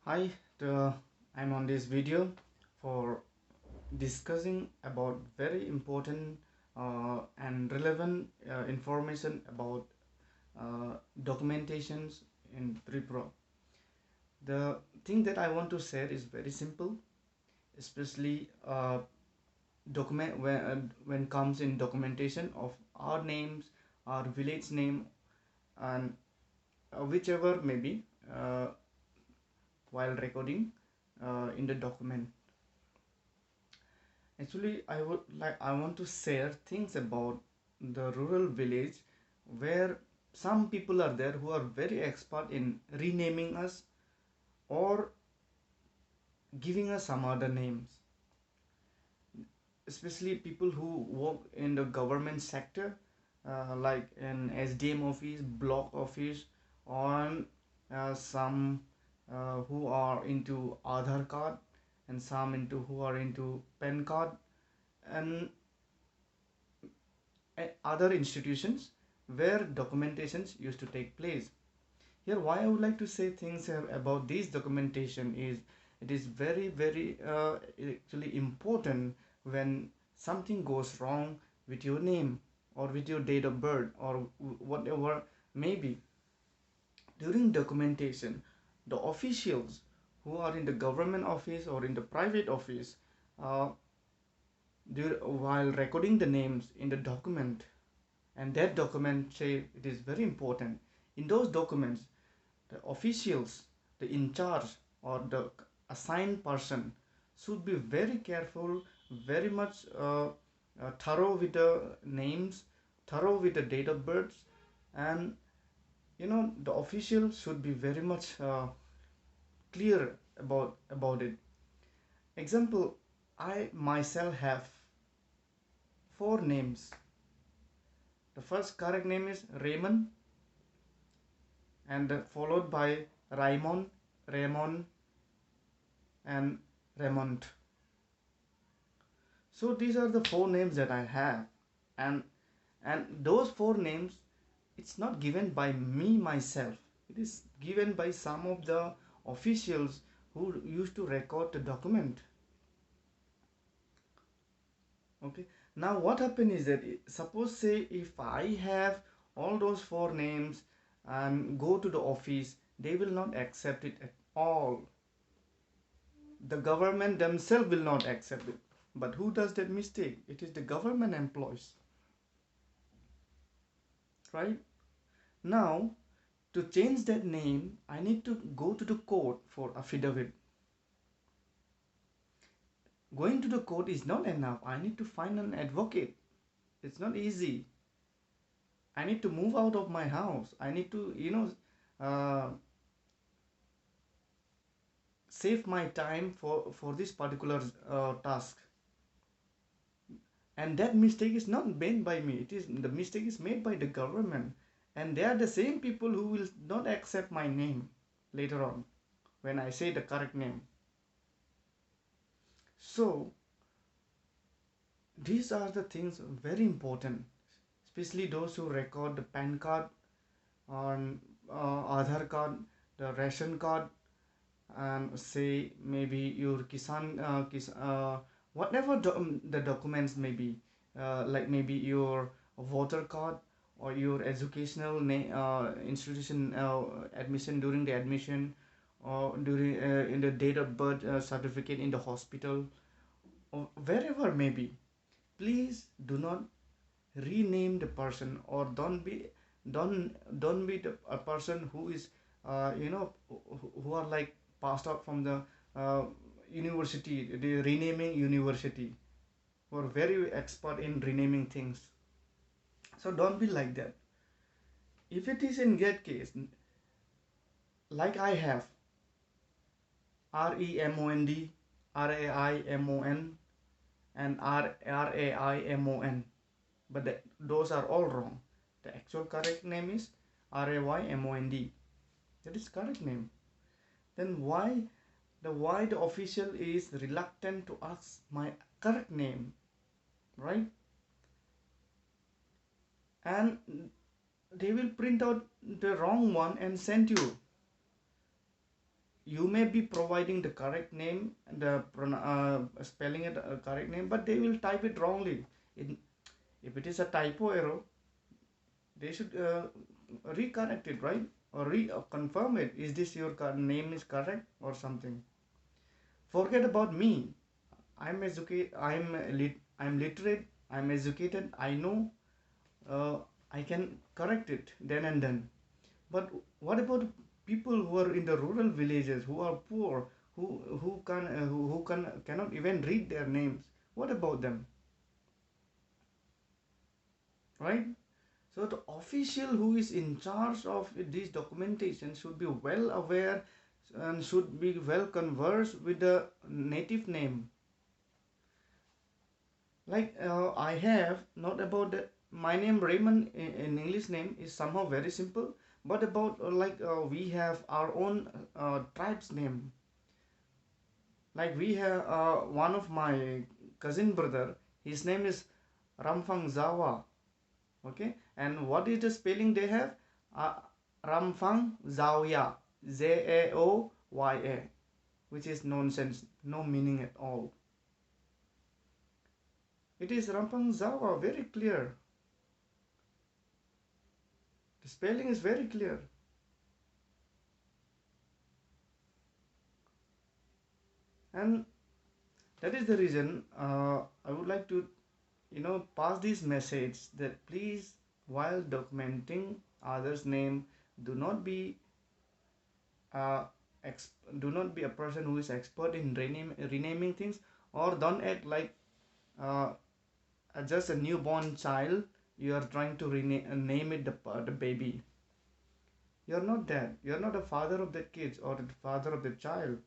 Hi, I'm on this video for discussing about very important and relevant information about documentations in pre-pro. The thing that I want to share is very simple, especially document when comes in documentation of our names, our village name, and whichever may be uh, while recording in the document. Actually, I want to share things about the rural village where some people are there who are very expert in renaming us or giving us some other names. Especially people who work in the government sector, like an SDM office, block office, or some who are into Aadhaar card, and some into who are into PAN card, and other institutions where documentations used to take place. Here, why I would like to say things about this documentation is it is very actually important when something goes wrong with your name or with your date of birth or whatever maybe. During documentation, the officials who are in the government office or in the private office, uh, while recording the names in the document, and that document say it is very important. In those documents, the officials, the in charge, or the assigned person should be very careful, very much thorough with the names, thorough with the date of birth, and the official should be very much clear about it. Example, I myself have four names. The first correct name is Raymond, and followed by Raymond, Raymond, and Raymond. So these are the four names that I have, and those four names, it's not given by me myself. It is given by some of the officials who used to record the document. Okay. Now what happened is that suppose say if I have all those four names and go to the office, they will not accept it at all. The government themselves will not accept it. But who does that mistake? It is the government employees, right? Now, to change that name, I need to go to the court for affidavit. Going to the court is not enough. I need to find an advocate. It's not easy. I need to move out of my house. I need to, save my time for this particular task. And that mistake is not made by me. It is the mistake is made by the government, and they are the same people who will not accept my name later on when I say the correct name. So these are the things very important, especially those who record the PAN card on Aadhaar card, the ration card, and say maybe your whatever the documents may be, like maybe your voter card or your educational institution admission during the admission, or during in the date of birth certificate in the hospital, or wherever maybe. Please do not rename the person, or don't be a person who is who are like passed out from the uh, university, the renaming university, who are very expert in renaming things. So don't be like that. If it is in that case, like I have REMOND, RAIMON, and RAIMON, but those are all wrong. The actual correct name is RAYMOND. That is correct name. Then why the official is reluctant to ask my correct name, right? And they will print out the wrong one and send you. you may be providing the correct name, the spelling it correct name, but they will type it wrongly. In, if it is a typo error, they should recorrect it, right? Or confirm it. Is this your name is correct or something? Forget about me. I'm educated. I'm literate. I'm educated. I know. Uh, I can correct it then and then. But what about people who are in the rural villages, who are poor, who can cannot even read their names? What about them, right? So the official who is in charge of this documentation should be well aware and should be well conversed with the native name. Like I have not about the, my name Raymond in English name is somehow very simple, but about we have our own tribe's name. Like we have one of my cousin brother, his name is Ramphang Zawa. Okay, and what is the spelling they have? uh, Ramphang Zaoya, Zaoya, which is nonsense, no meaning at all. It is Ramphang Zawa, very clear. The spelling is very clear. And that is the reason I would like to pass this message that please, while documenting others name, do not be uh, do not be a person who is expert in renaming things, or don't act like uh, just a newborn child. You are trying to name it the baby. You're not that. You're not a father of that kids or the father of the child.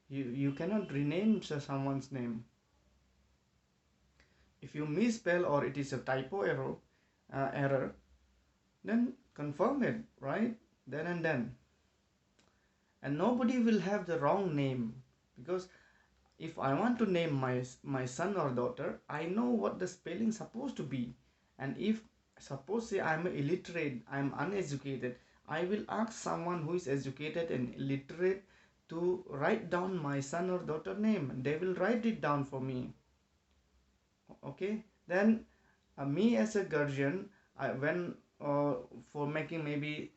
You cannot rename someone's name. If you misspell or it is a typo error, then confirm it right then and then. And nobody will have the wrong name, because if I want to name my son or daughter, I know what the spelling supposed to be. And if suppose say I'm illiterate, I'm uneducated, I will ask someone who is educated and illiterate to write down my son or daughter name. They will write it down for me. Okay, then me as a guardian, when for making maybe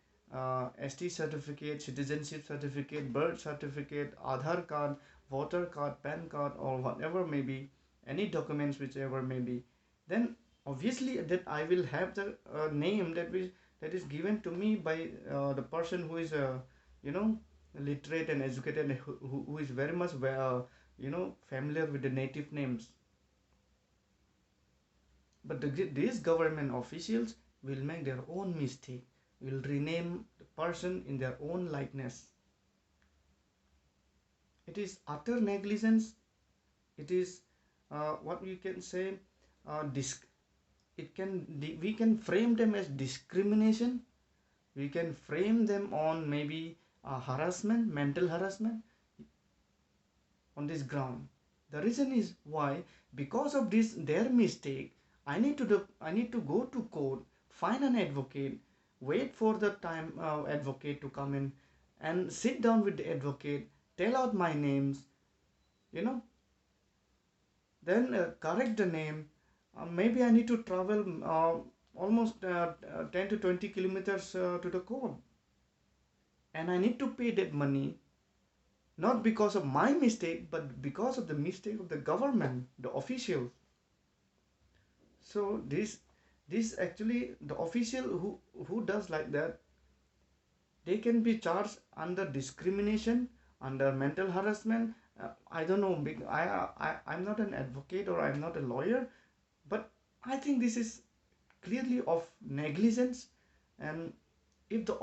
ST certificate, citizenship certificate, birth certificate, Aadhaar card, voter card, PAN card, or whatever may be, any documents whichever may be, then obviously that I will have the name that is given to me by the person who is you know literate and educated, and who is very much familiar with the native names. But these government officials will make their own mistake, will rename the person in their own likeness. It is utter negligence. It is what we can say. We can frame them as discrimination. We can frame them on maybe harassment, mental harassment on this ground. The reason is why, because of this their mistake, I need to go to court, find an advocate, wait for the time advocate to come in, and sit down with the advocate, tell out my names, you know, then correct the name. Maybe I need to travel almost 10 to 20 kilometers to the court, and I need to pay that money, not because of my mistake, but because of the mistake of the government, the officials. So this actually, the official who does like that, they can be charged under discrimination, under mental harassment. I don't know. I'm not an advocate or I'm not a lawyer, but I think this is clearly of negligence. And if the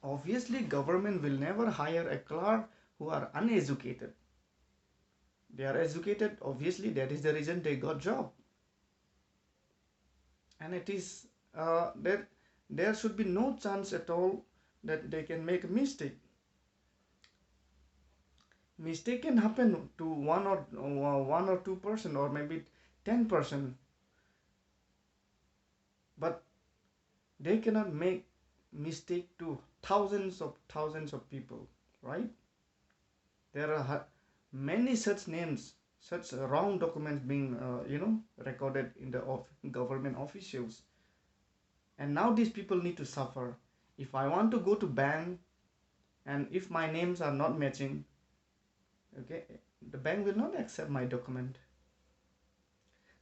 obviously government will never hire a clerk who are uneducated. They are educated. Obviously, that is the reason they got job. And it is that there should be no chance at all that they can make a mistake. Mistake can happen to one or 2% or maybe 10%, but they cannot make mistake to thousands of people, right? There are many such names, such wrong documents being recorded in the government officials, and now these people need to suffer. If I want to go to bank and if my names are not matching, okay, the bank will not accept my document.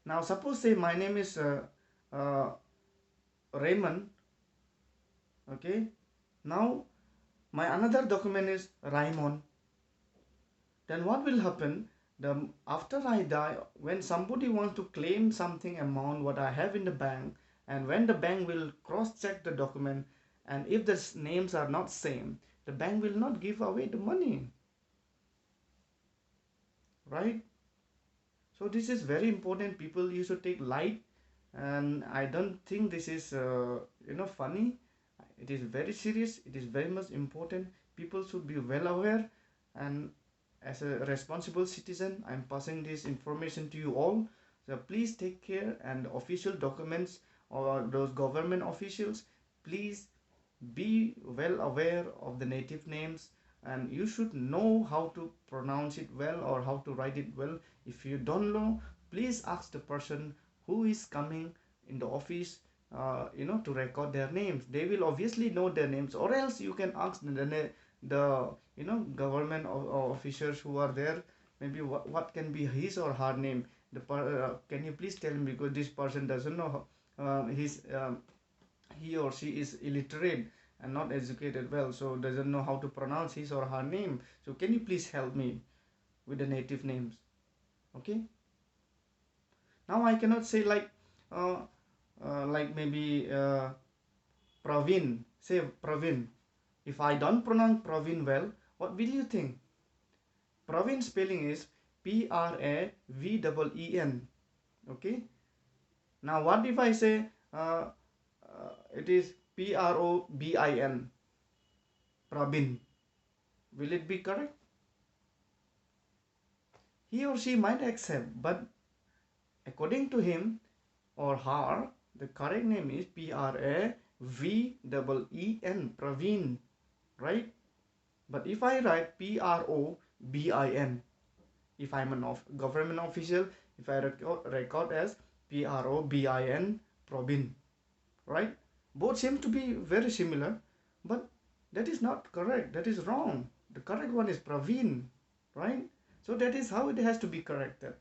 Now suppose say my name is uh, Raymond, okay. Now my another document is Raymond. Then what will happen? The after I die, when somebody wants to claim something amount what I have in the bank, and when the bank will cross check the document, and if the names are not same, the bank will not give away the money, right? So this is very important. People used to take light, and I don't think this is funny. It is very serious. It is very much important. People should be well aware, and as a responsible citizen, I'm passing this information to you all. So please take care, and official documents or those government officials, please be well aware of the native names, and you should know how to pronounce it well or how to write it well. If you don't know, please ask the person who is coming in the office, to record their names. They will obviously know their names, or else you can ask the government officers who are there, maybe what can be his or her name. Can you please tell me, because this person doesn't know his he or she is illiterate and not educated well, so doesn't know how to pronounce his or her name. So can you please help me with the native names? Okay. Now I cannot say uh, like maybe Praveen. Say Praveen. If I don't pronounce Praveen well, what will you think? Praveen spelling is Praveen. Okay. Now what if I say it is Probin? Praveen. Will it be correct? He or she might accept, but according to him or her, the correct name is Praveen, Praveen, right? But if I write Probin, if I'm a government official, if I record as Probin, Probin, right? Both seem to be very similar, but that is not correct. That is wrong. The correct one is Praveen, right? So that is how it has to be corrected.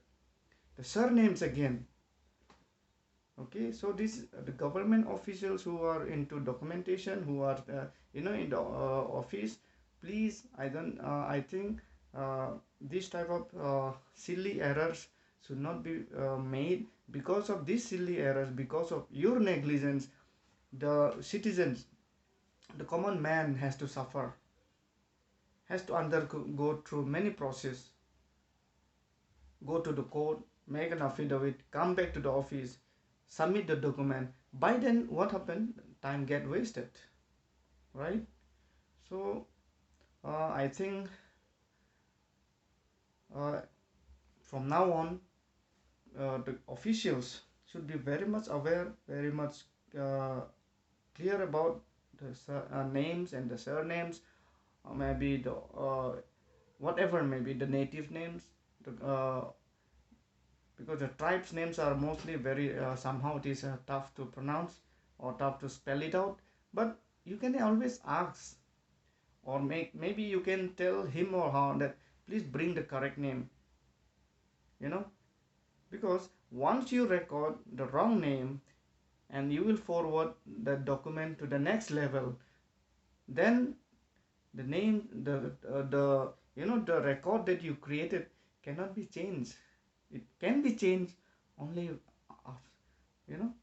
The surnames again. Okay, so this the government officials who are into documentation, who are in the office, please, I think this type of silly errors should not be made. Because of these silly errors, because of your negligence, the citizens, the common man has to suffer, has to undergo through many process, go to the court, make an affidavit, come back to the office, submit the document. By then, what happened? Time get wasted, right? So I think uh, from now on, the officials should be very much aware, very much uh, clear about the names and the surnames, or maybe the whatever, maybe the native names, because the tribes names are mostly very somehow it is tough to pronounce or tough to spell it out. But you can always ask, or maybe you can tell him or her that please bring the correct name, you know because once you record the wrong name and you will forward the document to the next level, then the name, the record that you created cannot be changed. It can be changed only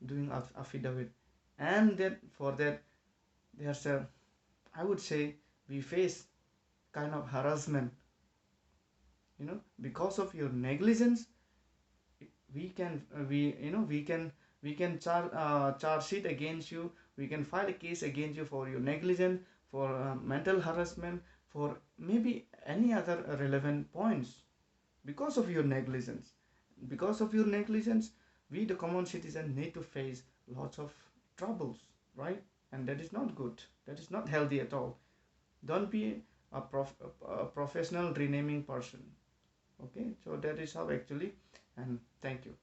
doing affidavit. And that for that, there's a, I would say, we face kind of harassment, because of your negligence. We can we can charge sheet against you. We can file a case against you for your negligence, for mental harassment, for maybe any other relevant points, because of your negligence. Because of your negligence, we the common citizen need to face lots of troubles, right? And that is not good. That is not healthy at all. Don't be a professional renaming person. Okay, so that is how actually. And thank you.